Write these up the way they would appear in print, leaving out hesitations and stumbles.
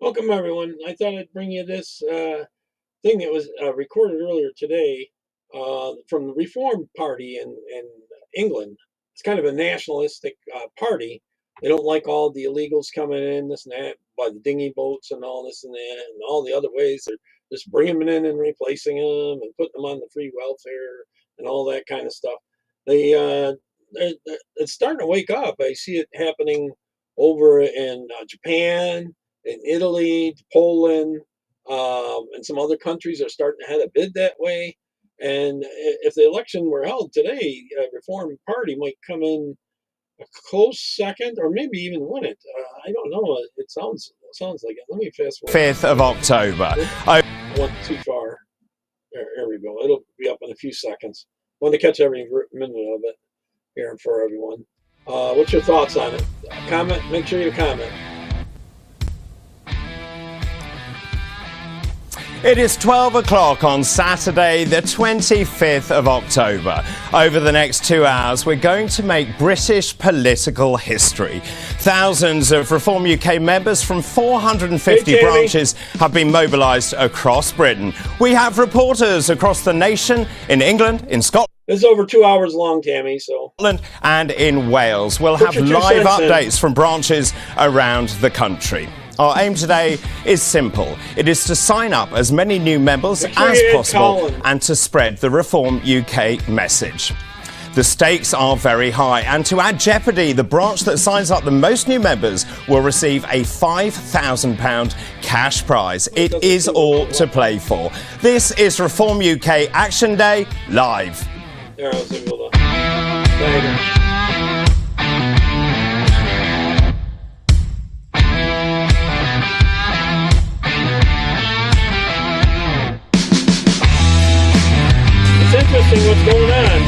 Welcome, everyone. I thought I'd bring you this thing that was recorded earlier today from the Reform Party in England. It's kind of a nationalistic party. They don't like all the illegals coming in, this and that, by the dinghy boats and all this and that, and all the other ways. They're just bringing them in and replacing them and putting them on the free welfare and all that kind of stuff. It's starting to wake up. I see it happening over in Japan, in Italy, Poland, and some other countries are starting to have a bid that way. And if the election were held today, Reform Party might come in a close second, or maybe even win it. I don't know. It sounds like it. Let me fast forward. 5th of October. I went too far. There we go. It'll be up in a few seconds. I want to catch every minute of it here for everyone. What's your thoughts on it? Comment. Make sure you comment. It is 12 o'clock on Saturday, the 25th of October. Over the next 2 hours, we're going to make British political history. Thousands of Reform UK members from 450 branches have been mobilised across Britain. We have reporters across the nation, in England, in Scotland. It's over 2 hours long, Tammy, so. And in Wales. We'll have live updates from branches around the country. Our aim today is simple. It is to sign up as many new members as possible and to spread the Reform UK message. The stakes are very high, and to add jeopardy, the branch that signs up the most new members will receive a £5,000 cash prize. It is all to play for. This is Reform UK Action Day live. Interesting what's going on.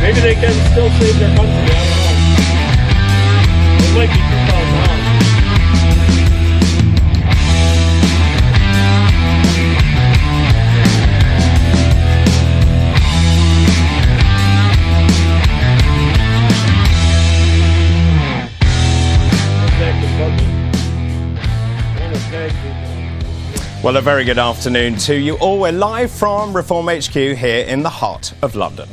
Maybe they can still save their country. I don't know. It might be 2000 Well, a very good afternoon to you all. We're live from Reform HQ here in the heart of London.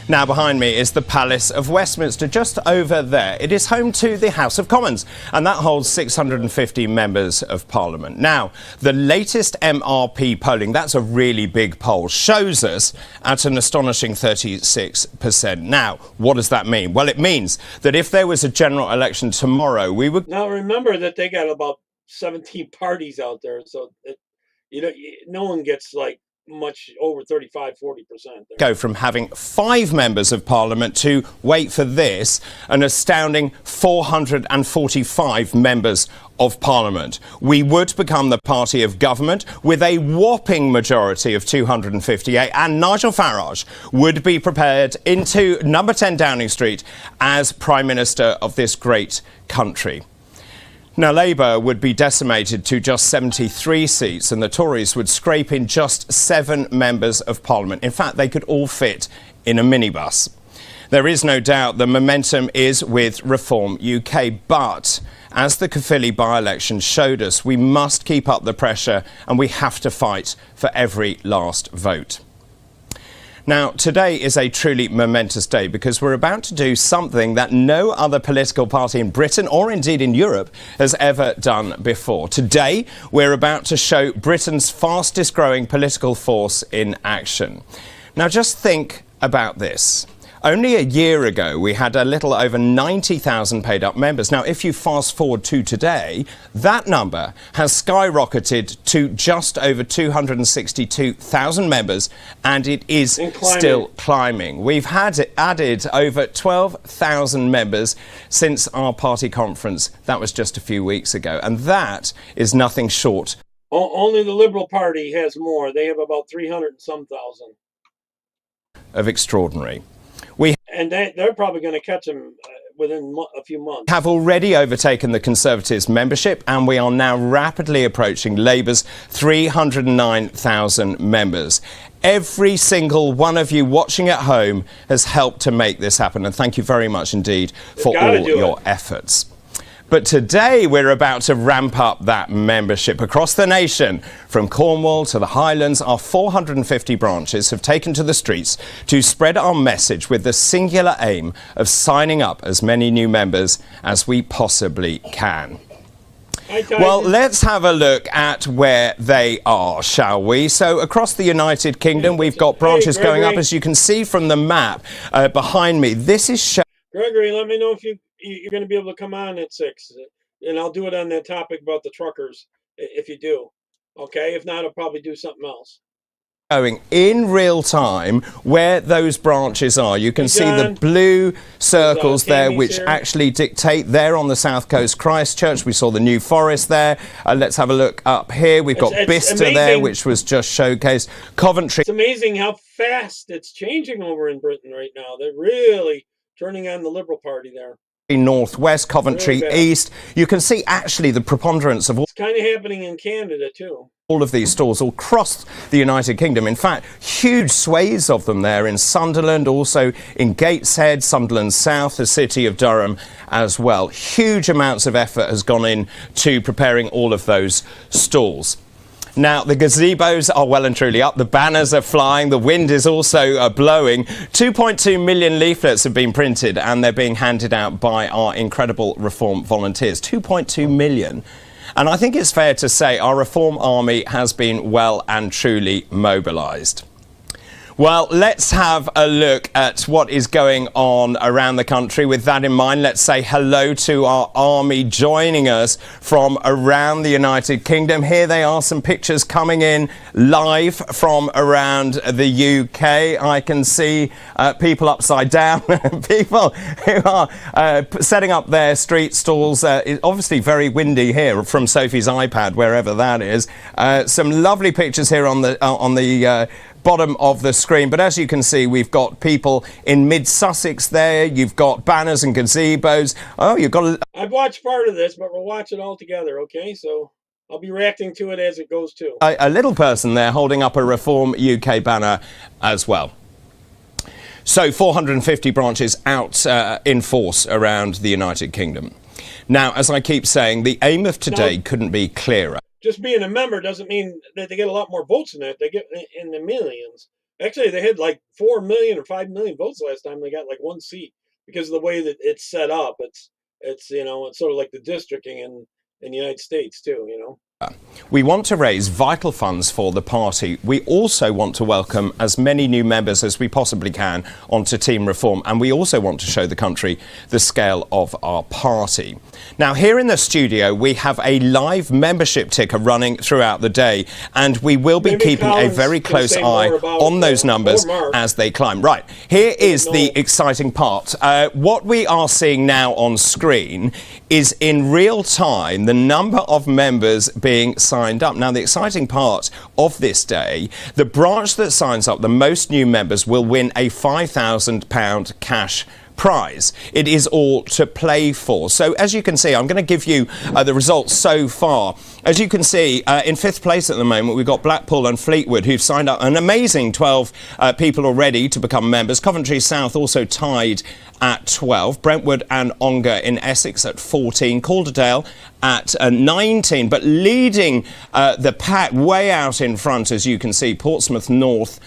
Now, behind me is the Palace of Westminster, just over there. It is home to the House of Commons, and that holds 650 members of Parliament. Now, the latest MRP polling, that's a really big poll, shows us at an astonishing 36%. Now, what does that mean? Well, it means that if there was a general election tomorrow, we would... Now, remember that they got about 17 parties out there, so... no one gets like much over 35-40%. Go from having 5 members of Parliament to, wait for this, an astounding 445 members of Parliament. We would become the party of government with a whopping majority of 258, and Nigel Farage would be prepared into number 10 Downing Street as Prime Minister of this great country. Now, Labour would be decimated to just 73 seats, and the Tories would scrape in just 7 members of Parliament. In fact, they could all fit in a minibus. There is no doubt the momentum is with Reform UK, but as the Caerphilly by-election showed us, we must keep up the pressure and we have to fight for every last vote. Now, today is a truly momentous day because we're about to do something that no other political party in Britain or indeed in Europe has ever done before. Today, we're about to show Britain's fastest growing political force in action. Now, just think about this. Only a year ago, we had a little over 90,000 paid-up members. Now, if you fast forward to today, that number has skyrocketed to just over 262,000 members, and it is still climbing. We've added over 12,000 members since our party conference. That was just a few weeks ago, and that is nothing short. Only the Liberal Party has more. They have about 300 and some thousand. Of extraordinary. And they're probably going to catch them within a few months. Have already overtaken the Conservatives' membership, and we are now rapidly approaching Labour's 309,000 members. Every single one of you watching at home has helped to make this happen, and thank you very much indeed for all your efforts. But today we're about to ramp up that membership across the nation. From Cornwall to the Highlands, our 450 branches have taken to the streets to spread our message with the singular aim of signing up as many new members as we possibly can. Well, let's have a look at where they are, shall we? So across the United Kingdom, we've got branches going up, as you can see from the map behind me. This is Gregory, let me know if you're going to be able to come on at 6, and I'll do it on that topic about the truckers if you do. Okay, if not, I'll probably do something else. Showing in real time where those branches are. You can see the blue circles there, which actually dictate there on the south coast. Christchurch, we saw the New Forest there. Let's have a look up here. We've got Bicester there, which was just showcased. Coventry. It's amazing how fast it's changing over in Britain right now. They're really turning on the Liberal Party there. Northwest, Coventry East. You can see actually the preponderance of all. It's kind of happening in Canada too. All of these stores all across the United Kingdom. In fact, huge swathes of them there in Sunderland, also in Gateshead, Sunderland South, the city of Durham as well. Huge amounts of effort has gone in to preparing all of those stalls. Now, the gazebos are well and truly up. The banners are flying. The wind is also blowing. 2.2 million leaflets have been printed and they're being handed out by our incredible Reform volunteers. 2.2 million. And I think it's fair to say our Reform army has been well and truly mobilised. Well, let's have a look at what is going on around the country. With that in mind, let's say hello to our army joining us from around the United Kingdom. Here they are, some pictures coming in live from around the UK. I can see people upside down, people who are setting up their street stalls. It's obviously very windy here from Sophie's iPad, wherever that is. Some lovely pictures here on the bottom of the screen, but as you can see, we've got people in mid-Sussex there. You've got banners and gazebos. Oh, you've got I've watched part of this, but we'll watch it all together, okay? So I'll be reacting to it as it goes too. A little person there holding up a Reform UK banner as well. So 450 branches out in force around the United Kingdom. Now, as I keep saying, the aim of today couldn't be clearer. Just being a member doesn't mean that they get a lot more votes than that. They get in the millions. Actually, they had like 4 million or 5 million votes last time. They got like 1 seat because of the way that it's set up. It's you know, it's sort of like the districting in the United States too, you know. We want to raise vital funds for the party. We also want to welcome as many new members as we possibly can onto Team Reform, and we also want to show the country the scale of our party. Now, here in the studio, we have a live membership ticker running throughout the day, and we will be keeping a very close eye on those numbers as they climb. Right, here is the exciting part. What we are seeing now on screen is in real time the number of members being signed up. Now, the exciting part of this day, the branch that signs up the most new members will win a £5,000 cash prize. It is all to play for. So as you can see, I'm going to give you the results so far. As you can see, in 5th place at the moment, we've got Blackpool and Fleetwood, who've signed up an amazing 12 people already to become members. Coventry South also tied at 12. Brentwood and Ongar in Essex at 14. Calderdale at 19. But leading the pack way out in front, as you can see, Portsmouth North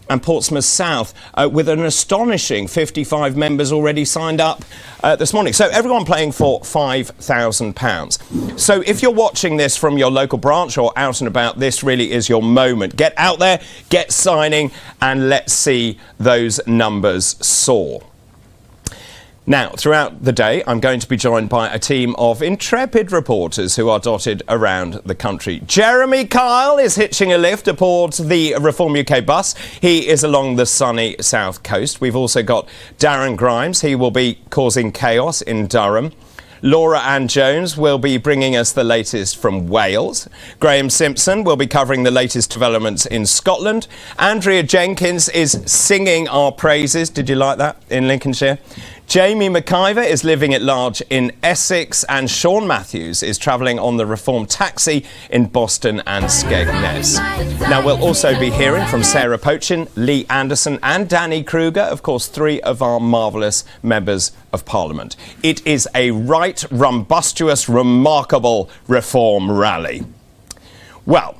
and Portsmouth South with an astonishing 55 members already signed up this morning. So everyone playing for £5,000. So if you're watching this from your local branch or out and about, this really is your moment. Get out there, get signing, and let's see those numbers soar. Now, throughout the day, I'm going to be joined by a team of intrepid reporters who are dotted around the country. Jeremy Kyle is hitching a lift aboard the Reform UK bus. He is along the sunny south coast. We've also got Darren Grimes. He will be causing chaos in Durham. Laura Ann Jones will be bringing us the latest from Wales. Graham Simpson will be covering the latest developments in Scotland. Andrea Jenkins is singing our praises. Did you like that in Lincolnshire? Jamie McIver is living at large in Essex, and Sean Matthews is travelling on the Reform taxi in Boston and Skegness. Now, we'll also be hearing from Sarah Pochin, Lee Anderson and Danny Kruger, of course, 3 of our marvellous members of Parliament. It is a right rumbustious, remarkable Reform rally. Well,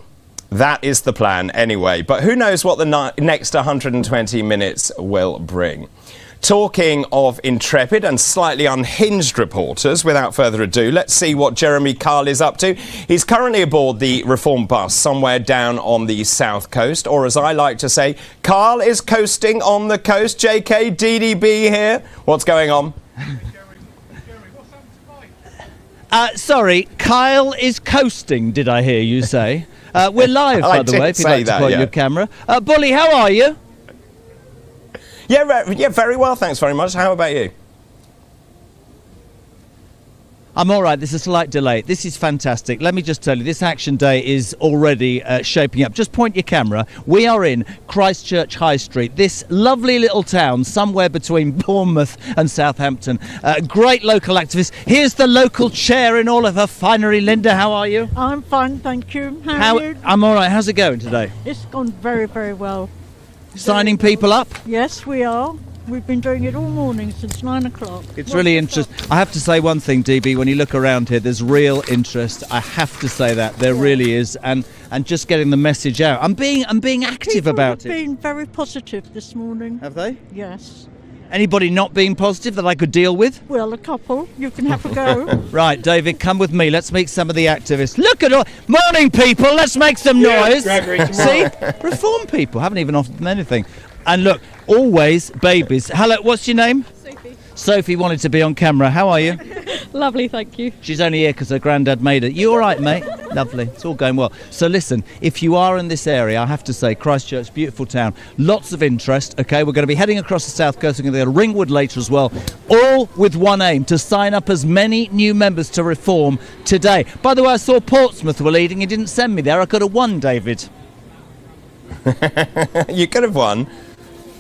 that is the plan anyway, but who knows what the next 120 minutes will bring. Talking of intrepid and slightly unhinged reporters, without further ado, let's see what Jeremy Kyle is up to. He's currently aboard the Reform bus somewhere down on the south coast, or as I like to say, Kyle is coasting on the coast. JK, DDB here. What's going on? Sorry, Kyle is coasting, did I hear you say? We're live, by the way, if you'd like to point your camera. Bully, how are you? Yeah, very well, thanks very much. How about you? I'm all right. There's a slight delay. This is fantastic. Let me just tell you, this Action Day is already shaping up. Just point your camera. We are in Christchurch High Street, this lovely little town somewhere between Bournemouth and Southampton. Great local activists. Here's the local chair in all of her finery. Linda, how are you? I'm fine, thank you. How are you? I'm all right. How's it going today? It's gone very, very well. Signing people up? Yes, we are. We've been doing it all morning since 9 o'clock. It's really interesting. I have to say one thing, DB, when you look around here, there's real interest. I have to say that. There really is. And just getting the message out. I'm being active about it. People have been very positive this morning. Have they? Yes. Anybody not being positive that I could deal with? Well, a couple. You can have a go. Right, David, come with me. Let's meet some of the activists. Look at all... Morning, people. Let's make some noise. Gregory, see? Reform people. Haven't even offered them anything. And look, always babies. Hello, what's your name? Sophie. Sophie wanted to be on camera. How are you? Lovely, thank you. She's only here because her granddad made it. You all right, mate? Lovely. It's all going well. So listen, if you are in this area, I have to say, Christchurch, beautiful town. Lots of interest, OK? We're going to be heading across the south coast. We're going to go to Ringwood later as well. All with one aim, to sign up as many new members to Reform today. By the way, I saw Portsmouth were leading. You didn't send me there. I could have won, David. You could have won.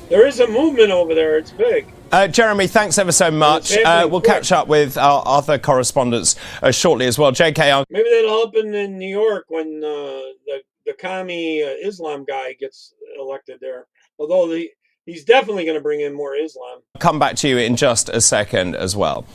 There is a movement over there. It's big. Jeremy, thanks ever so much. We'll catch up with our other correspondents shortly as well. JK, maybe that'll happen in New York when the commie Islam guy gets elected there. Although he's definitely going to bring in more Islam. I'll come back to you in just a second as well.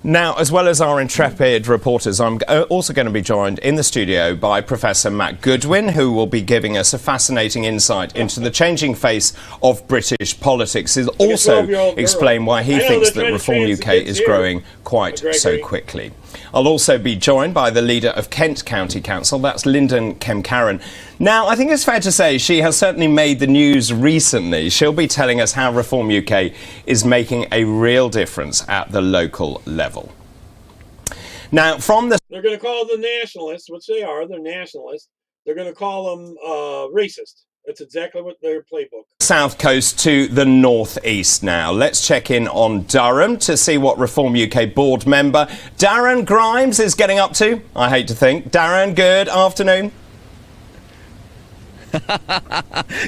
Now, as well as our intrepid reporters, I'm also going to be joined in the studio by Professor Matt Goodwin, who will be giving us a fascinating insight into the changing face of British politics. He'll also explain why he thinks that Reform UK is growing quite so quickly. I'll also be joined by the leader of Kent County Council, that's Lyndon Kemcaran. Now, I think it's fair to say she has certainly made the news recently. She'll be telling us how Reform UK is making a real difference at the local level. Now, they're going to call the nationalists, which they are, they're nationalists. They're going to call them racist. That's exactly what their playbook. South coast to the northeast now. Let's check in on Durham to see what Reform UK board member Darren Grimes is getting up to. I hate to think. Darren, good afternoon.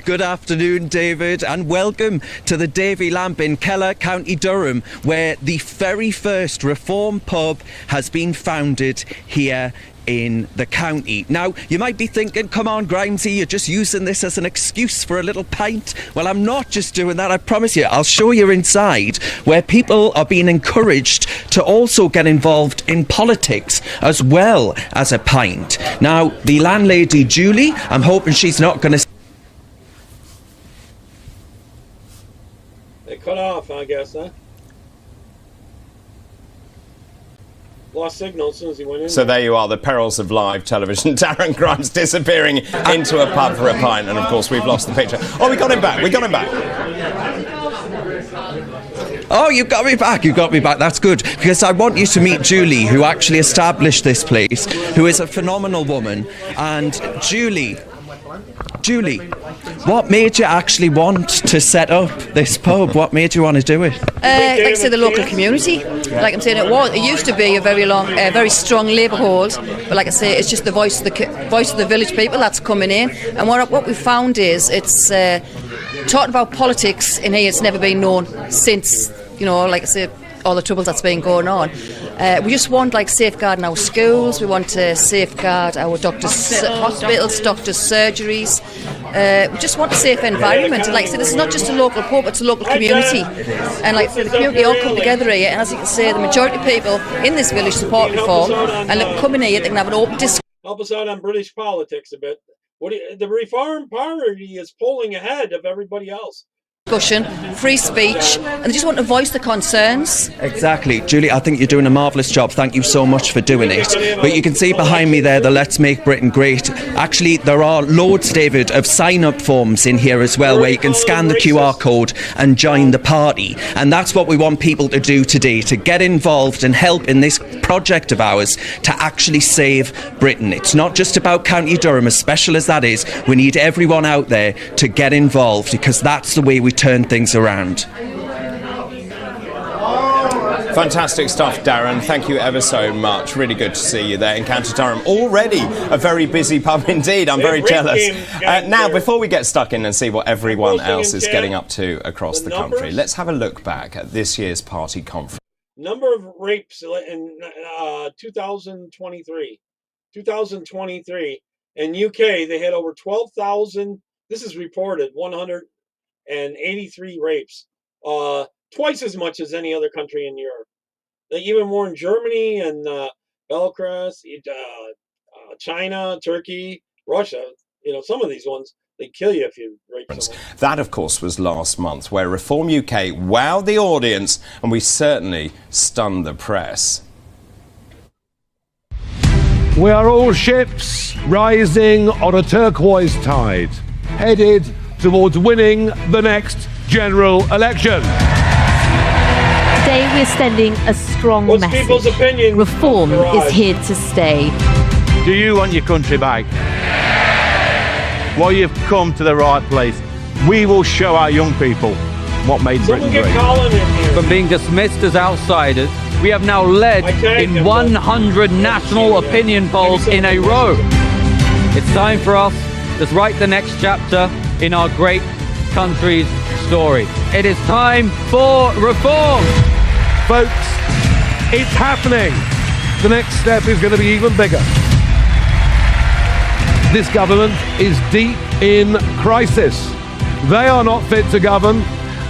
Good afternoon, David, and welcome to the Davy Lamp in Keller, County Durham, where the very first Reform pub has been founded here in the county. Now, you might be thinking, come on, Grimesy, you're just using this as an excuse for a little pint. Well, I'm not just doing that, I promise you. I'll show you inside, where people are being encouraged to also get involved in politics as well as a pint. Now, the landlady, Julie, I'm hoping she's not going to... They cut off, I guess, huh? Lost signal as soon as he went in. So there you are, the perils of live television. Darren Grimes disappearing into a pub for a pint, and of course we've lost the picture. Oh, we got him back. Oh, you got me back, that's good, because I want you to meet Julie, who actually established this place, who is a phenomenal woman. And Julie, what made you actually want to set up this pub? What made you want to do it? Like I say, the local community. Like I'm saying, it used to be a very strong labour hold, but like I say, it's just the voice of the village people that's coming in. And what we found is it's talking about politics in here. It's never been known since, like I say, all the troubles that's been going on. We just want like safeguarding our schools. We want to safeguard our hospitals, doctors' surgeries. We just want a safe environment. And like I said, this is not just a local pub; it's a local community. And like for the community all come together here. And as you can see, the majority of people in this village support reform. And look, coming here, they can have an open discussion. Help us out on British politics a bit. The Reform Party is polling ahead of everybody else. Free speech, and they just want to voice the concerns. Exactly. Julie, I think you're doing a marvellous job. Thank you so much for doing it. But you can see behind me there the Let's Make Britain Great. Actually, there are loads, David, of sign-up forms in here as well, where you can scan the QR code and join the party. And that's what we want people to do today, to get involved and help in this project of ours to actually save Britain. It's not just about County Durham, as special as that is. We need everyone out there to get involved, because that's the way we turn things around. Fantastic stuff, Darren. Thank you ever so much. Really good to see you there in County Durham. Already a very busy pub indeed. I'm very jealous. Now, before we get stuck in and see what everyone else is getting up to across the country, let's have a look back at this year's party conference. Number of rapes in 2023. 2023. In UK, they had over 12,000. This is reported, 183 rapes. Twice as much as any other country in Europe. Even more in Germany and Belarus, China, Turkey, Russia. You know, some of these ones, they kill you if you rape someone. That, of course, was last month, where Reform UK wowed the audience, and we certainly stunned the press. We are all ships rising on a turquoise tide, headed towards winning the next general election. Today we're sending a strong message. Reform is here to stay. Do you want your country back? Well, you've come to the right place. We will show our young people what made Britain great. From being dismissed as outsiders, we have now led in 100 national opinion polls in a row. It's time for us to write the next chapter in our great country's story. It is time for reform. Folks, it's happening. The next step is going to be even bigger. This government is deep in crisis. They are not fit to govern.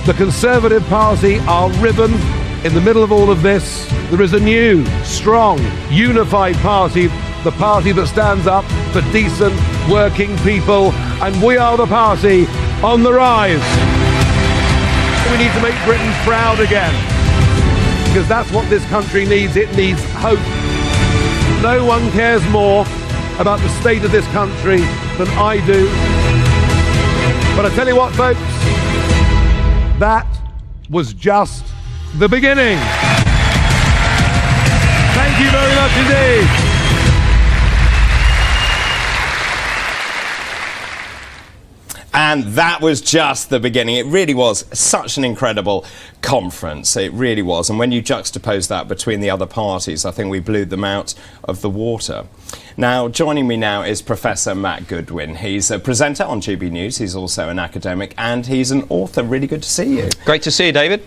The Conservative Party are riven in the middle of all of this. There is a new, strong, unified party, the party that stands up for decent, working people, and we are the party on the rise. We need to make Britain proud again, because that's what this country needs. It needs hope. No one cares more about the state of this country than I do. But I tell you what, folks, that was just the beginning. Thank you very much indeed. And that was just the beginning. It really was such an incredible conference. It really was. And when you juxtapose that between the other parties, I think we blew them out of the water. Now, joining me now is Professor Matt Goodwin. He's a presenter on GB News. He's also an academic and he's an author. Really good to see you. Great to see you, David.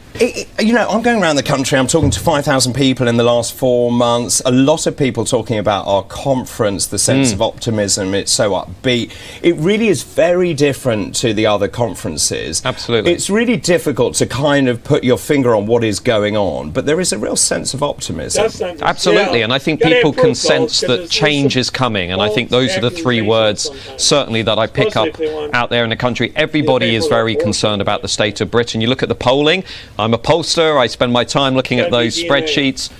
You know, I'm going around the country. I'm talking to 5,000 people in the last 4 months. A lot of people talking about our conference, the sense of optimism. It's so upbeat. It really is very different to the other conferences. Absolutely. It's really difficult to kind of put your finger on what is going on, but there is a real sense of optimism. Absolutely, and I think people can sense that change is coming, and I think those are the three words certainly that I pick up out there in the country. Everybody is very concerned about the state of Britain. You look at the polling. I'm a pollster. I spend my time looking at those spreadsheets.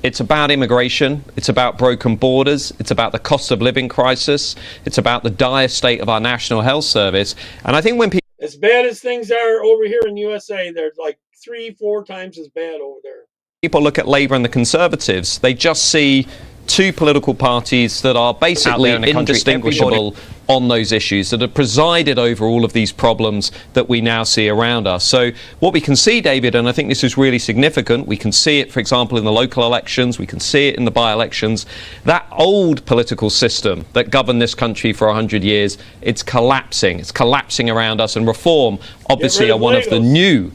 It's about immigration, it's about broken borders, it's about the cost of living crisis, it's about the dire state of our National Health Service. And I think when people... As bad as things are over here in USA, they're like 3-4 times as bad over there. People look at Labour and the Conservatives, they just see two political parties that are basically indistinguishable on those issues, that have presided over all of these problems that we now see around us. So what we can see, David, and I think this is really significant, we can see it, for example, in the local elections, we can see it in the by-elections, that old political system that governed this country for 100 years, it's collapsing. It's collapsing around us, and Reform obviously are one of the new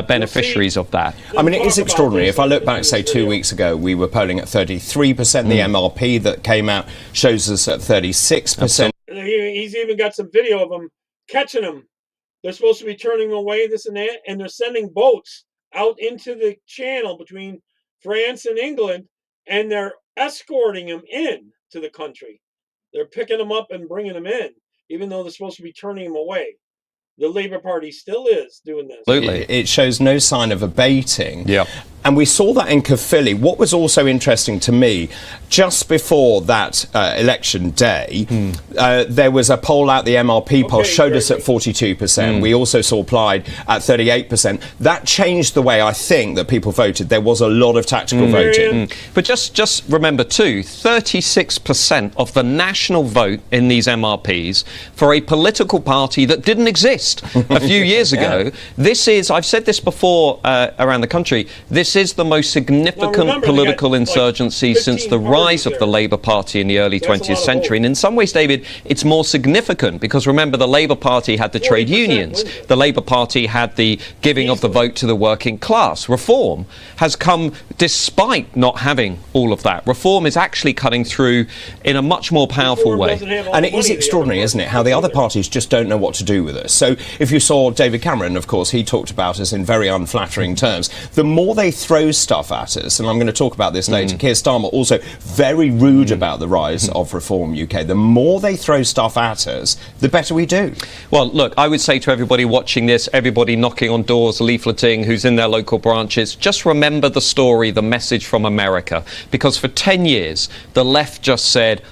beneficiaries of that. I mean, it is extraordinary. If I look back, say, 2 weeks ago, we were polling at 33%. The MRP that came out shows us at 36%. He's even got some video of them catching them. They're supposed to be turning them away, this and that, and they're sending boats out into the channel between France and England, and they're escorting them in to the country. They're picking them up and bringing them in, even though they're supposed to be turning them away. The Labour Party still is doing this. Absolutely. It shows no sign of abating. Yeah. And we saw that in Caerphilly. What was also interesting to me, just before that election day, there was a poll out, the MRP poll showed us at 42%. We also saw Plaid at 38%. That changed the way I think that people voted. There was a lot of tactical voting. But just remember too, 36% of the national vote in these MRPs for a political party that didn't exist a few years ago. This is, I've said this before around the country, this is the most significant political insurgency since the rise of the Labour Party in the early 20th century. And in some ways, David, it's more significant because remember, the Labour Party had the trade unions. The Labour Party had the giving of the vote to the working class. Reform has come despite not having all of that. Reform is actually cutting through in a much more powerful way. And it is extraordinary, isn't it, how the other parties just don't know what to do with us. So if you saw David Cameron, of course, he talked about us in very unflattering terms. The more they throw stuff at us, and I'm going to talk about this later, Keir Starmer also very rude about the rise of Reform UK. The more they throw stuff at us, the better we do. Well, look, I would say to everybody watching this, everybody knocking on doors, leafleting, who's in their local branches, just remember the story, the message from America. Because for 10 years, the left just said,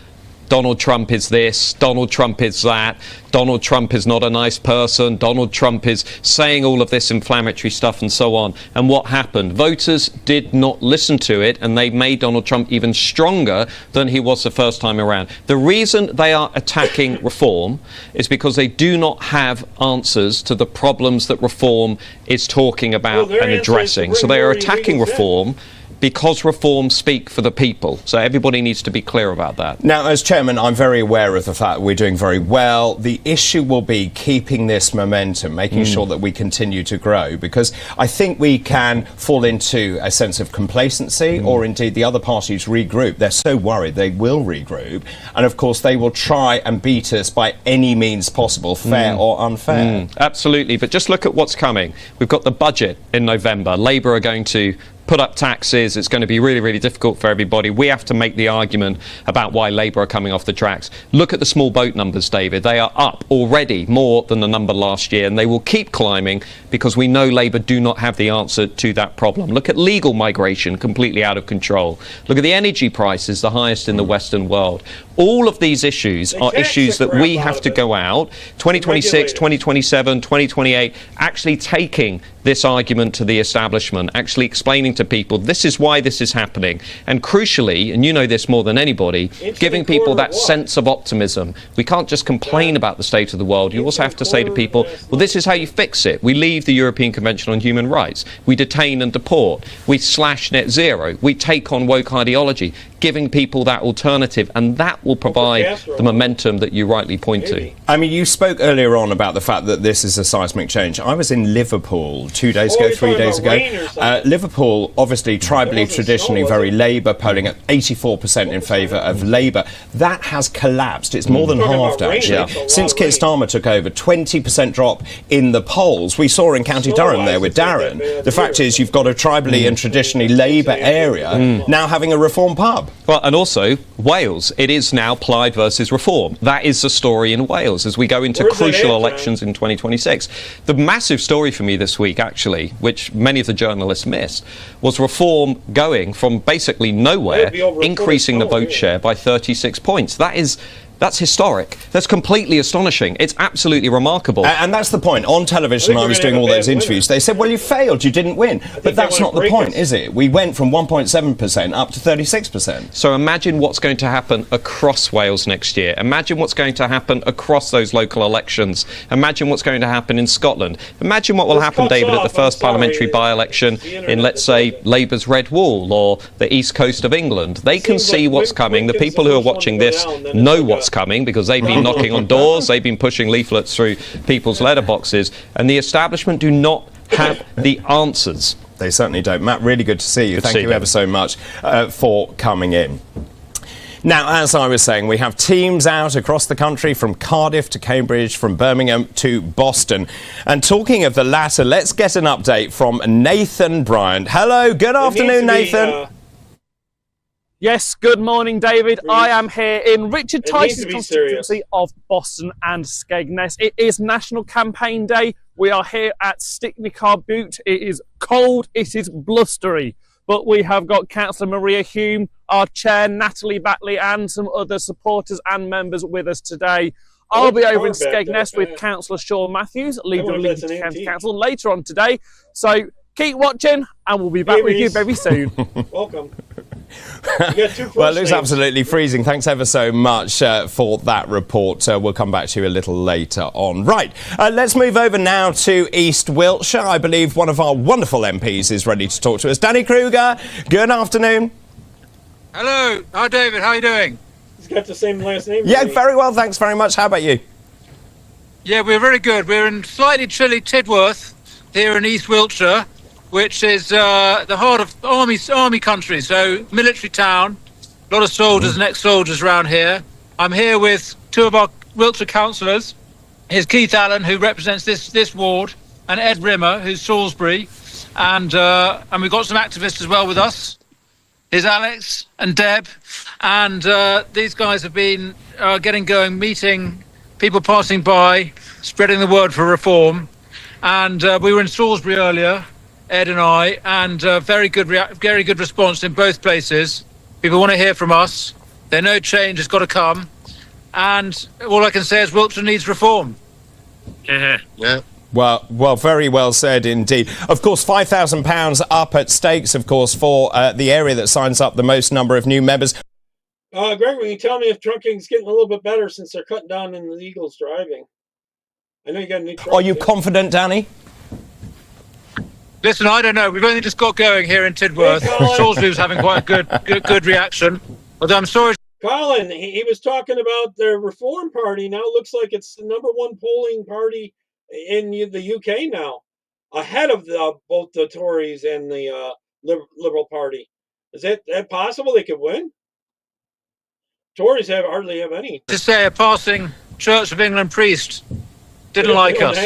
Donald Trump is this, Donald Trump is that, Donald Trump is not a nice person, Donald Trump is saying all of this inflammatory stuff and so on. And what happened? Voters did not listen to it, and they made Donald Trump even stronger than he was the first time around. The reason they are attacking Reform is because they do not have answers to the problems that Reform is talking about and addressing. So they are attacking Reform because Reform speak for the people. So everybody needs to be clear about that. Now, as chairman, I'm very aware of the fact we're doing very well. The issue will be keeping this momentum, making sure that we continue to grow, because I think we can fall into a sense of complacency, or indeed the other parties regroup. They're so worried they will regroup. And of course, they will try and beat us by any means possible, fair or unfair. Absolutely. But just look at what's coming. We've got the budget in November. Labour are going to put up taxes. It's going to be really, really difficult for everybody. We have to make the argument about why Labour are coming off the tracks. Look at the small boat numbers, David. They are up already more than the number last year, and they will keep climbing because we know Labour do not have the answer to that problem. Look at legal migration, completely out of control. Look at the energy prices, the highest in the Western world. All of these issues are issues that we have to go out, 2026, 2027, 2028, actually taking this argument to the establishment, actually explaining to people this is why this is happening. And crucially, and you know this more than anybody, giving people that sense of optimism. We can't just complain about the state of the world. You also have to say to people, well, this is how you fix it. We leave the European Convention on Human Rights. We detain and deport. We slash net zero. We take on woke ideology, giving people that alternative, and that will provide the momentum that you rightly point to. I mean, you spoke earlier on about the fact that this is a seismic change. I was in Liverpool 2 days ago, 3 days ago. Liverpool, obviously, tribally, traditionally very Labour, polling at 84% in favour of Labour. That has collapsed. It's more than halved, actually. Since Keir Starmer took over, 20% drop in the polls. We saw in County Durham there with Darren. The fact is, you've got a tribally and traditionally Labour area now having a Reform pub. Well, and also Wales. It is now Plaid versus Reform. That is the story in Wales as we go into crucial elections in 2026. The massive story for me this week, actually, which many of the journalists missed, was Reform going from basically nowhere, increasing the vote share by 36 points. That is That's historic. That's completely astonishing. It's absolutely remarkable. And that's the point. On television, I was doing all those interviews. They said, well, you failed, you didn't win. But that's not the point, is it? We went from 1.7% up to 36%. So imagine what's going to happen across Wales next year. Imagine what's going to happen across those local elections. Imagine what's going to happen in Scotland. Imagine what will happen, David, at the first parliamentary by-election in, let's say, Labour's Red Wall or the east coast of England. They can see what's coming. The people who are watching this know what's coming because they've been knocking on doors, they've been pushing leaflets through people's letterboxes, and the establishment do not have the answers. They certainly don't. Matt, really good to see you. Thank you ever so much for coming in. Now, as I was saying, we have teams out across the country from Cardiff to Cambridge, from Birmingham to Boston. And talking of the latter, let's get an update from Nathan Bryant. Hello, good afternoon, Nathan. Yes, good morning, David. I am here in Richard Tice's constituency of Boston and Skegness. It is National Campaign Day. We are here at Stickney Car Butte. It is cold, it is blustery. But we have got Councillor Maria Hume, our chair, Natalie Batley, and some other supporters and members with us today. I'll be over in Skegness with Councillor Sean Matthews, leader of Lincoln County Council, later on today. So keep watching, and we'll be back with you very soon. Welcome. Well, it looks absolutely freezing. Thanks ever so much for that report. We'll come back to you a little later on. Right, let's move over now to East Wiltshire. I believe one of our wonderful MPs is ready to talk to us. Danny Kruger, good afternoon. Hello. Hi, David. How are you doing? He's got the same last name. Yeah, very well. Thanks very much. How about you? Yeah, we're very good. We're in slightly chilly Tidworth here in East Wiltshire, which is the heart of army country, so military town, a lot of soldiers and ex-soldiers around here. I'm here with two of our Wiltshire councillors. Here's Keith Allen, who represents this ward, and Ed Rimmer, who's Salisbury, and we've got some activists as well with us. Here's Alex and Deb, and these guys have been getting going, meeting people passing by, spreading the word for reform, and we were in Salisbury earlier, Ed and I, and very good response in both places. People want to hear from us. They know change has got to come. And all I can say is Wiltshire needs reform. Yeah. Well, very well said indeed. Of course, £5,000 up at stakes, of course, for the area that signs up the most number of new members. Greg, will you tell me if trucking's getting a little bit better since they're cutting down in the Eagles driving? I know you got a new truck. Are you confident, Danny? Listen, I don't know. We've only just got going here in Tidworth. Salisbury was having quite a good reaction. Although I'm sorry. Colin, he was talking about the Reform Party. Now it looks like it's the #1 polling party in the UK now, ahead of both the Tories and the Liberal Party. Is that possible they could win? Tories hardly have any. To say a passing Church of England priest didn't like us.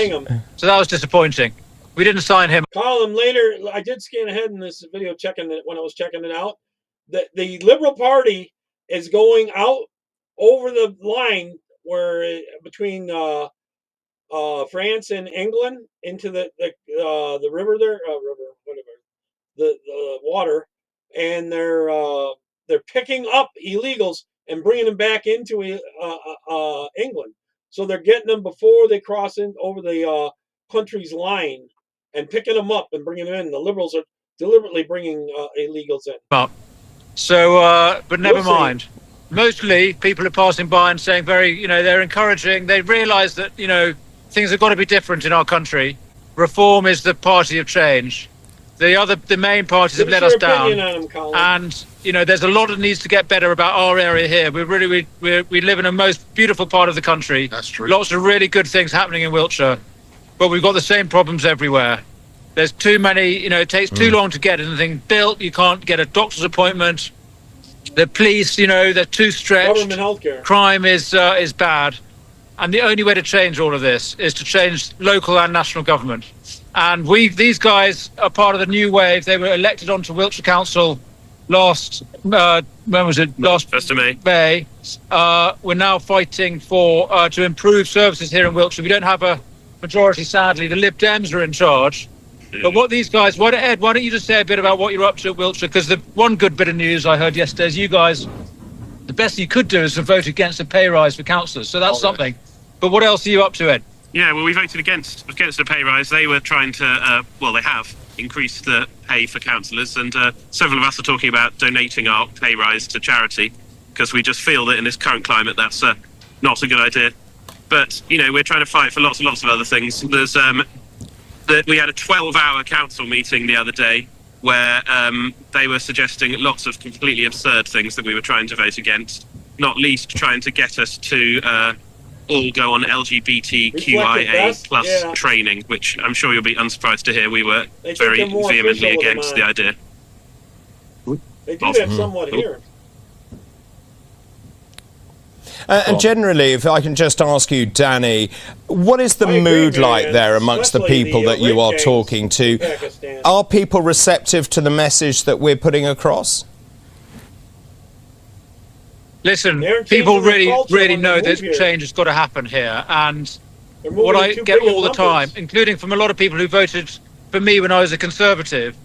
So that was disappointing. We didn't sign him. Colin, later, I did scan ahead in this video when I was checking it out. The Liberal Party is going out over the line where between France and England into the river there, the water, and they're picking up illegals and bringing them back into England. So they're getting them before they cross in over the country's line and picking them up and bringing them in. The Liberals are deliberately bringing illegals in. So, but never mind. Mostly people are passing by and saying they're encouraging. They realise that, things have got to be different in our country. Reform is the party of change. The main parties have let us down. And, there's a lot that needs to get better about our area here. We live in the most beautiful part of the country. That's true. Lots of really good things happening in Wiltshire. But we've got the same problems everywhere. There's too many, it takes too long to get anything built. You can't get a doctor's appointment. The police, they're too stretched. Government healthcare. Crime is bad. And the only way to change all of this is to change local and national government. And these guys are part of the new wave. They were elected onto Wiltshire Council last, when was it? Last 1st of May. We're now fighting to improve services here in Wiltshire. We don't have a majority, sadly. The Lib Dems are in charge. But what these guys, Ed, why don't you just say a bit about what you're up to at Wiltshire? Because the one good bit of news I heard yesterday is you guys The best you could do is to vote against a pay rise for councillors. So that's something. But what else are you up to, Ed? Yeah, well, we voted against the pay rise. They were trying to, they have increased the pay for councillors, and several of us are talking about donating our pay rise to charity, because we just feel that in this current climate that's not a good idea. But, we're trying to fight for lots and lots of other things. There's we had a 12-hour council meeting the other day where they were suggesting lots of completely absurd things that we were trying to vote against, not least trying to get us to all go on LGBTQIA plus training, which I'm sure you'll be unsurprised to hear we were very vehemently against the idea. They do have somewhat here. And generally, if I can just ask you, Danny, what is the mood like there amongst the people that you are talking to? Are people receptive to the message that we're putting across? Listen, people really know that change has got to happen here. And what I get all the time, including from a lot of people who voted for me when I was a Conservative,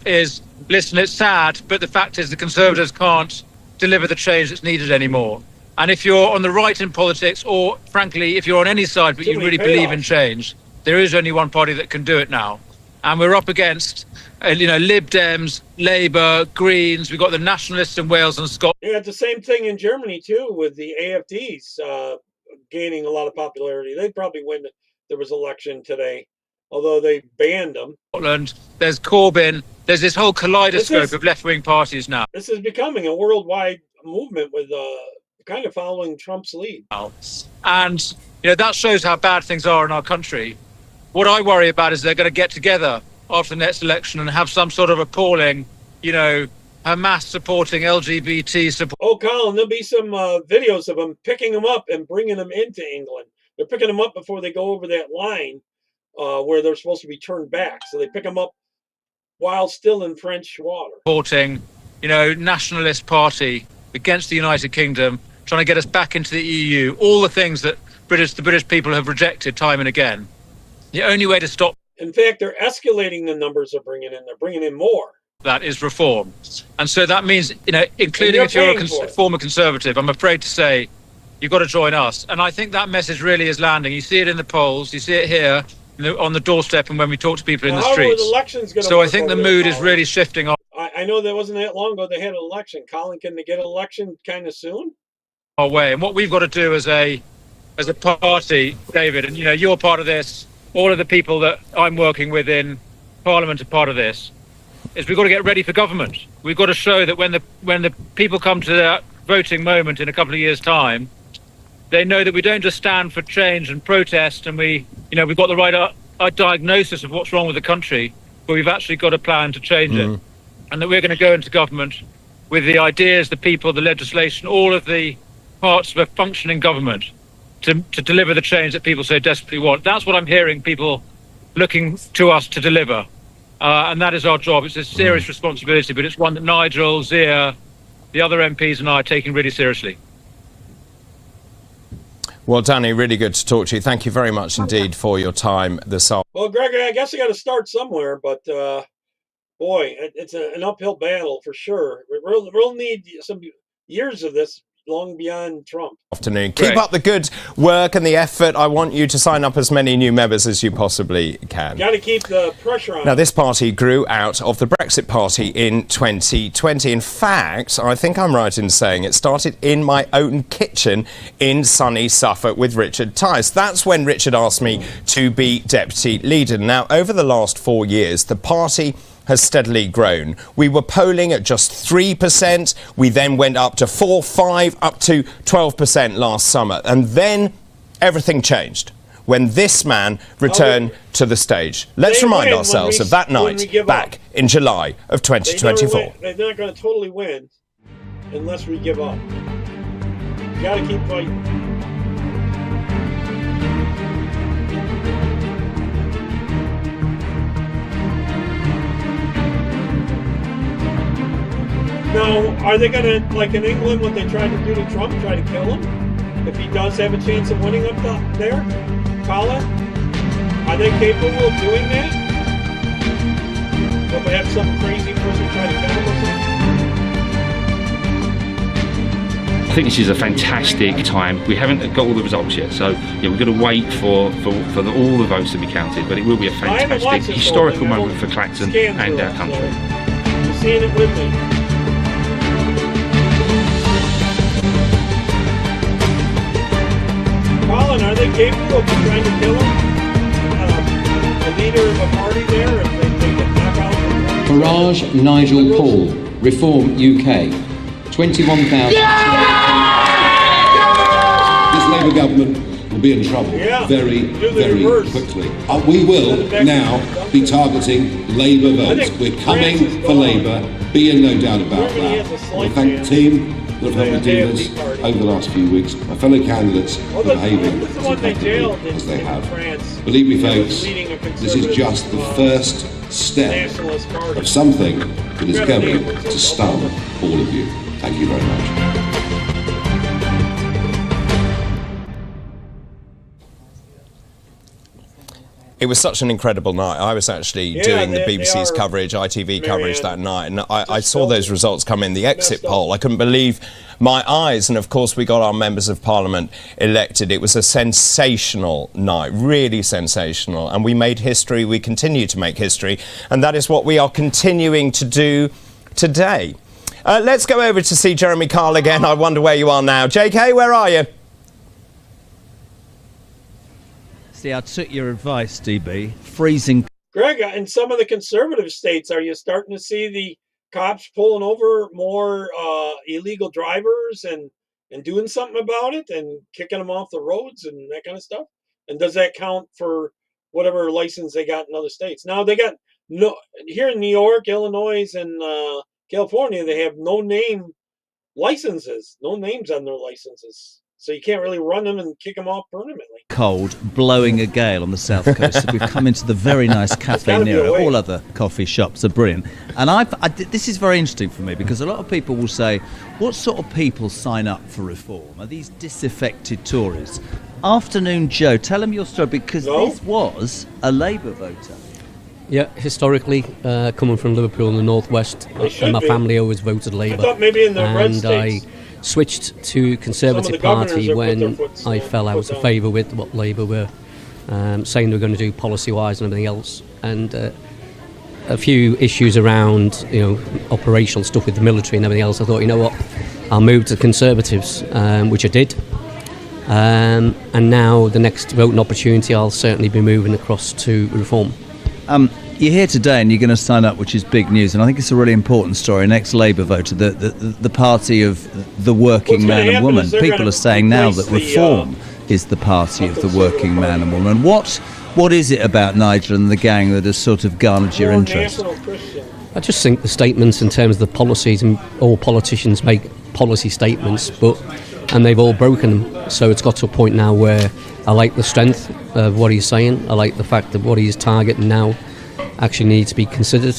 is, listen, it's sad, but the fact is the Conservatives can't deliver the change that's needed anymore. And if you're on the right in politics, or frankly, if you're on any side but you really believe in change, there is only one party that can do it now. And we're up against, Lib Dems, Labour, Greens. We've got the Nationalists in Wales and Scotland. You had the same thing in Germany, too, with the AFDs gaining a lot of popularity. They'd probably win if there was election today, although they banned them. Scotland, there's Corbyn. There's this whole kaleidoscope of left-wing parties now. This is becoming a worldwide movement with kind of following Trump's lead. And, that shows how bad things are in our country. What I worry about is they're going to get together after the next election and have some sort of appalling, Hamas supporting LGBT support. Oh, Colin, there'll be some videos of them picking them up and bringing them into England. They're picking them up before they go over that line where they're supposed to be turned back. So they pick them up while still in French water. Supporting, nationalist party against the United Kingdom, trying to get us back into the EU, all the things that the British people have rejected time and again. The only way to stop... In fact, they're escalating the numbers they're bringing in. They're bringing in more. That is reform. And so that means, including if you're a former Conservative, I'm afraid to say, you've got to join us. And I think that message really is landing. You see it in the polls, you see it here, on the doorstep and when we talk to people in the streets. So I think the mood is really shifting on. I know that wasn't that long ago they had an election. Colin, can they get an election kind of soon? Our way. And what we've got to do as a party, David, and you're part of this, all of the people that I'm working with in Parliament are part of this, is we've got to get ready for government. We've got to show that when the people come to that voting moment in a couple of years' time, they know that we don't just stand for change and protest and we've got the right diagnosis of what's wrong with the country, but we've actually got a plan to change it. And that we're going to go into government with the ideas, the people, the legislation, all of the parts of a functioning government to deliver the change that people so desperately want. That's what I'm hearing people looking to us to deliver. And that is our job. It's a serious responsibility, but it's one that Nigel, Zia, the other MPs and I are taking really seriously. Well, Danny, really good to talk to you. Thank you very much indeed for your time this afternoon. Well, Gregory, I guess you got to start somewhere, but boy, it's an uphill battle for sure. We'll need some years of this long beyond Trump. Afternoon. Keep up the good work and the effort. I want you to sign up as many new members as you possibly can. Got to keep the pressure on. Now, this party grew out of the Brexit Party in 2020. In fact, I think I'm right in saying it started in my own kitchen in sunny Suffolk with Richard Tice. That's when Richard asked me to be deputy leader. Now, over the last 4 years, the party has steadily grown. We were polling at just 3%. We then went up to 4, 5, up to 12% last summer. And then everything changed when this man returned to the stage. Let's remind ourselves of that night back in July of 2024. They're not going to totally win unless we give up. You got to keep fighting. Now, are they going to, like in England, what they tried to do to Trump, try to kill him? If he does have a chance of winning up there? Colin? Are they capable of doing that? Will they have some crazy person try to kill him or something? think this is a fantastic time. We haven't got all the results yet, so we've got to wait for all the votes to be counted, but it will be a fantastic historical moment for Clacton and our country. You're seeing it with me. Colin, are they capable of trying to kill him? The leader of a party there, if they get knocked out? Farage Nigel Paul, Reform UK. 21,000. This Labour government will be in trouble very quickly. We will now be targeting Labour votes. We're coming for Labour, be in no doubt about that. I want to thank the team that have helped me do this over the last few weeks, my fellow candidates for behaving as effectively as they have. Believe me, folks, this is just the first step of something that is going to stun all of you. Thank you very much. It was such an incredible night. I was actually doing the BBC's coverage, ITV coverage that night, and I saw those results come in, the exit poll. I couldn't believe my eyes, and of course we got our members of parliament elected. It was a sensational night, really sensational, and we made history, we continue to make history, and that is what we are continuing to do today. Let's go over to see Jeremy Kyle again. I wonder where you are now. JK, where are you? See, I took your advice, DB. Freezing. Greg, in some of the conservative states, are you starting to see the cops pulling over more illegal drivers and doing something about it and kicking them off the roads and that kind of stuff? And does that count for whatever license they got in other states? Now, they got no, here in New York, Illinois, and California, they have no name licenses, no names on their licenses. So you can't really run them and kick them off permanently. Cold, blowing a gale on the south coast. So we've come into the very nice Cafe Nero. All other coffee shops are brilliant. And this is very interesting for me because a lot of people will say, what sort of people sign up for reform? Are these disaffected Tories? Afternoon Joe, tell them your story because this was a Labour voter. Yeah, historically, coming from Liverpool in the northwest, and my family always voted Labour. I thought maybe in the red states. I switched to Conservative Party when I fell out of favour with what Labour were saying they were going to do policy-wise and everything else. And a few issues around, operational stuff with the military and everything else. I thought, you know what, I'll move to Conservatives, which I did. And now the next voting opportunity, I'll certainly be moving across to Reform. You're here today and you're going to sign up, which is big news, and I think it's a really important story. An ex-Labour voter, the party of the working man and woman. People are saying now that Reform is the party of the working man and woman. What is it about Nigel and the gang that has sort of garnered your interest? I just think the statements in terms of the policies, and all politicians make policy statements, and they've all broken them. So it's got to a point now where I like the strength of what he's saying. I like the fact that what he's targeting now actually needs to be considered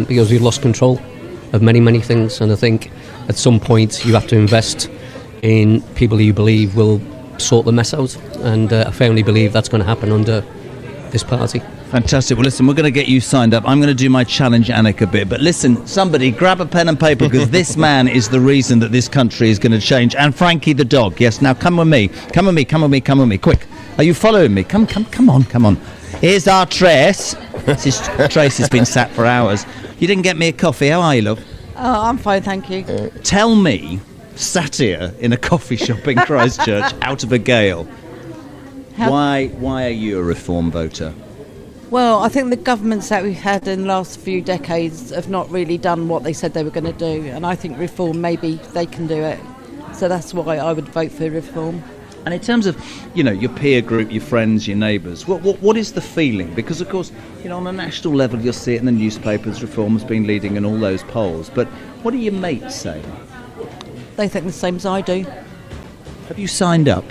because we've lost control of many things, and I think at some point you have to invest in people you believe will sort the mess out, and I firmly believe that's going to happen under this party. Fantastic. Well, listen, we're going to get you signed up. I'm going to do my challenge Annika bit, but listen, somebody grab a pen and paper because this man is the reason that this country is going to change. And Frankie the dog, yes, now come with me, quick. Are you following me? Come on. Here's our Trace. Trace has been sat for hours. You didn't get me a coffee. How are you, love? Oh, I'm fine, thank you. Tell me, sat here in a coffee shop in Christchurch, out of a gale, why are you a Reform voter? Well, I think the governments that we've had in the last few decades have not really done what they said they were going to do, and I think Reform, maybe they can do it. So that's why I would vote for Reform. And in terms of, your peer group, your friends, your neighbours, what is the feeling? Because, of course, on a national level, you'll see it in the newspapers, Reform has been leading in all those polls. But what do your mates say? They think the same as I do. Have you signed up?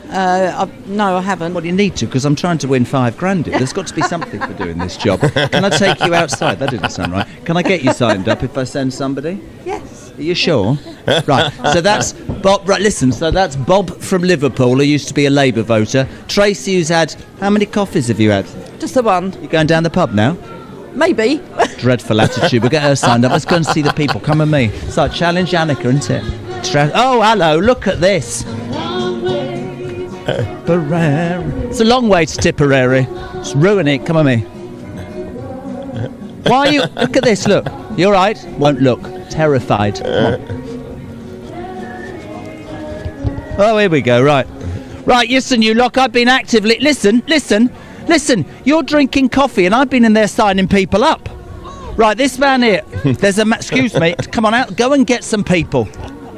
No, I haven't. Well, you need to, because I'm trying to win $5,000. There's got to be something for doing this job. Can I take you outside? That didn't sound right. Can I get you signed up if I send somebody? Yes. Are you sure? Right. So that's Bob. Right. Listen. So that's Bob from Liverpool, who used to be a Labour voter. Tracy, who's had how many coffees have you had? Just the one. You going down the pub now? Maybe. Dreadful attitude. We'll get her signed up. Let's go and see the people. Come with me. So challenge Annika, isn't it? Oh, hello, look at this. It's a long way to Tipperary. It's ruining it. Come on, me. Why are you... Look at this, look. You all right? Won't look. Terrified. Oh, here we go, right. Right, listen, you lot, I've been actively... Listen. You're drinking coffee and I've been in there signing people up. Right, this man here, there's a... Excuse me, come on out, go and get some people.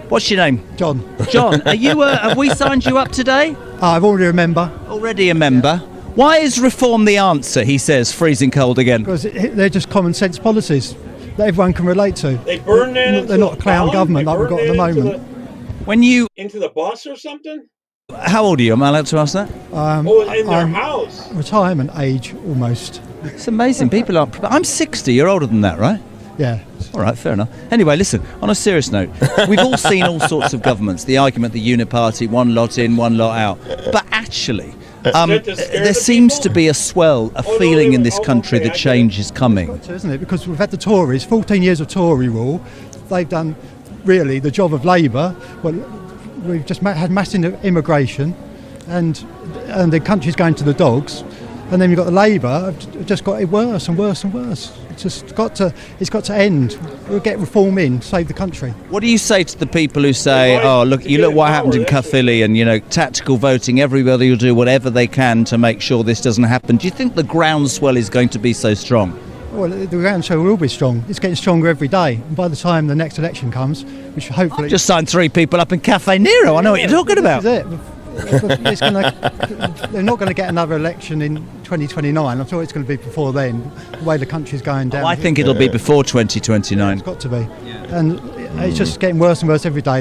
What's your name? John. John, are you... have we signed you up today? I've already a member. Already a member. Why is reform the answer, he says, freezing cold again? Because they're just common sense policies that everyone can relate to. They burn that They're not a clown government like we've got at the moment. When you... Into the bus or something? How old are you? Am I allowed to ask that? In their house. Retirement age, almost. It's amazing. People aren't... I'm 60. You're older than that, right? Yeah. All right, fair enough. Anyway, listen, on a serious note, we've all seen all sorts of governments. The argument, the uniparty, one lot in, one lot out. But actually... there seems to be a feeling in this country that change is coming. Isn't it? Because we've had the Tories, 14 years of Tory rule. They've done, really, the job of Labour. Well, we've just had mass immigration and the country's going to the dogs. And then you've got the Labour, just got it worse and worse and worse. It's got to end. We'll get reform in, save the country. What do you say to the people who say, oh, look what happened in Caerphilly and, tactical voting, everybody will do whatever they can to make sure this doesn't happen. Do you think the groundswell is going to be so strong? Well, the groundswell will be strong. It's getting stronger every day. And by the time the next election comes, which hopefully... I've just signed 3 people up in Cafe Nero. I know what you're talking about. This is it. They're not going to get another election in 2029. I'm sure it's going to be before then, the way the country's going down. I think it'll be before 2029. It's got to be. And it's just getting worse and worse every day.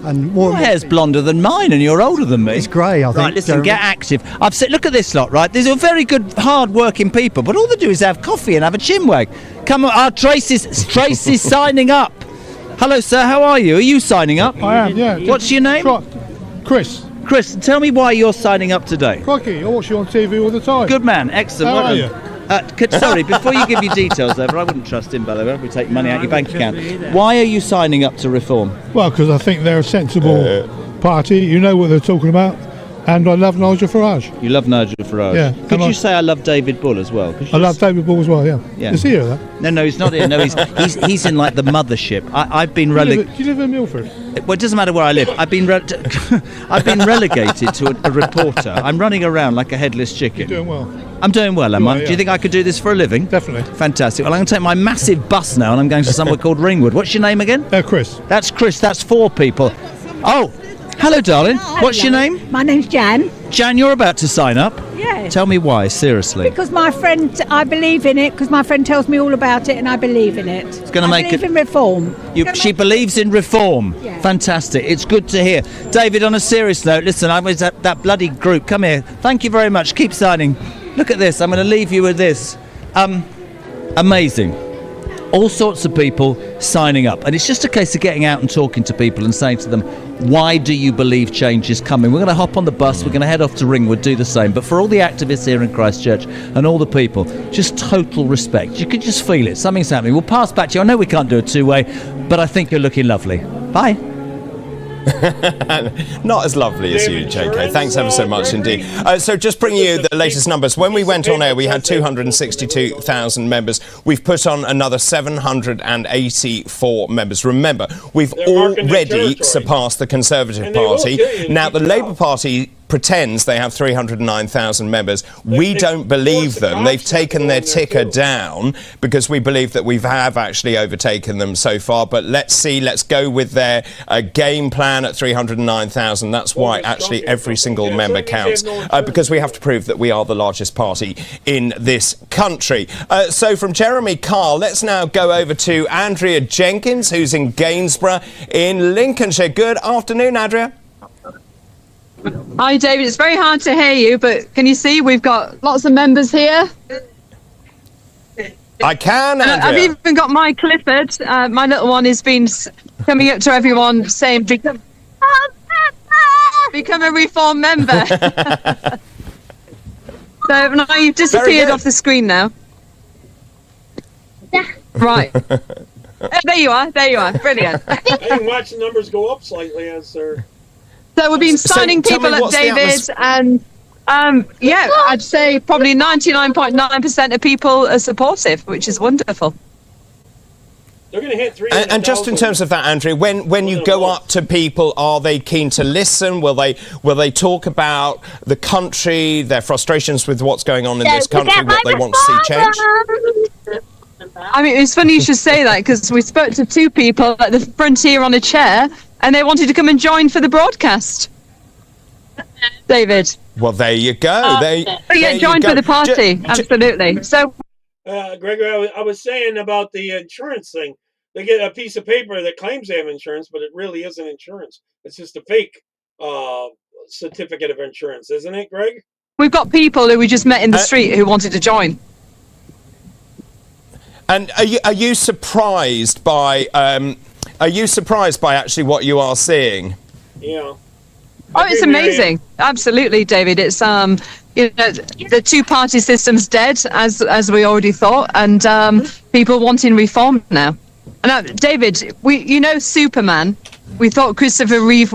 And more Your hair's blonder than mine and you're older than me. It's grey, I think. Right, listen, get active. I've said, look at this lot, right? These are very good, hard-working people, but all they do is have coffee and have a chinwag. Come on, Tracy's signing up. Hello, sir, how are you? Are you signing up? I am, yeah. What's your name? Chris. Chris, tell me why you're signing up today. Crikey, I watch you on TV all the time. Good man, excellent. How are you? Sorry, before you give your details over, I wouldn't trust him, by the way, if we take money out your bank account. Why are you signing up to Reform? Well, because I think they're a sensible party. You know what they're talking about. And I love Nigel Farage. You love Nigel Farage? Yeah. Could you say I love David Bull as well? I love David Bull as well, yeah. Is he here, though? No, he's not here. No, he's in, like, the mothership. I've been relegated... Do you live in Milford? Well, it doesn't matter where I live. I've been relegated to a reporter. I'm running around like a headless chicken. You're doing well. I'm doing well, am I? Do you think I could do this for a living? Definitely. Fantastic. Well, I'm going to take my massive bus now and I'm going to somewhere called Ringwood. What's your name again? Chris. That's Chris. That's 4 people. Oh, hello, darling. What's your name? My name's Jan. Jan, you're about to sign up? Yes. Tell me why, seriously. Because my friend, I believe in it, because my friend tells me all about it and I believe in it. It's going to make it... I believe in reform. She believes in reform. Yeah. Fantastic. It's good to hear. David, on a serious note, listen, I was at that bloody group. Come here. Thank you very much. Keep signing. Look at this. I'm going to leave you with this. Amazing. All sorts of people signing up. And it's just a case of getting out and talking to people and saying to them, why do you believe change is coming? We're going to hop on the bus. We're going to head off to Ringwood, do the same. But for all the activists here in Christchurch and all the people, just total respect. You can just feel it. Something's happening. We'll pass back to you. I know we can't do a 2-way, but I think you're looking lovely. Bye. Not as lovely as you, JK. Thanks ever so much indeed. So just bringing you the latest numbers. When we went on air, we had 262,000 members. We've put on another 784 members. Remember, we've already surpassed the Conservative Party. Now, the Labour Party pretends they have 309,000 members. We don't believe them. They've taken their ticker down because we believe that we have actually overtaken them so far. But let's see. Let's go with their game plan at 309,000. That's why actually every single member counts, because we have to prove that we are the largest party in this country. So from Jeremy Carr, let's now go over to Andrea Jenkins, who's in Gainsborough in Lincolnshire. Good afternoon, Andrea. Hi, David. It's very hard to hear you, but can you see we've got lots of members here? I can, Andrea. I've even got my Clifford. My little one has been coming up to everyone saying, become a Reform member. So now you've disappeared off the screen now. Right. There you are. Brilliant. I can watch the numbers go up slightly as they're... So we've been signing people up, David, and yeah, I'd say probably 99.9% of people are supportive, which is wonderful. They're going to hit 3. And just in terms of that, Andrew, when you go up to people, are they keen to listen? Will they talk about the country, their frustrations with what's going on in this country, what they want to see change? I mean, it's funny you should say that, because we spoke to 2 people at the front here on a chair, and they wanted to come and join for the broadcast. David. Well, there you go. Join for the party. Absolutely. So, Gregory, I was saying about the insurance thing. They get a piece of paper that claims they have insurance, but it really isn't insurance. It's just a fake certificate of insurance, isn't it, Greg? We've got people who we just met in the street who wanted to join. And are you surprised by actually what you are seeing? Yeah. Oh, it's amazing. Absolutely, David. It's the two-party system's dead, as we already thought, and people wanting reform now. And David, Superman. We thought Christopher Reeve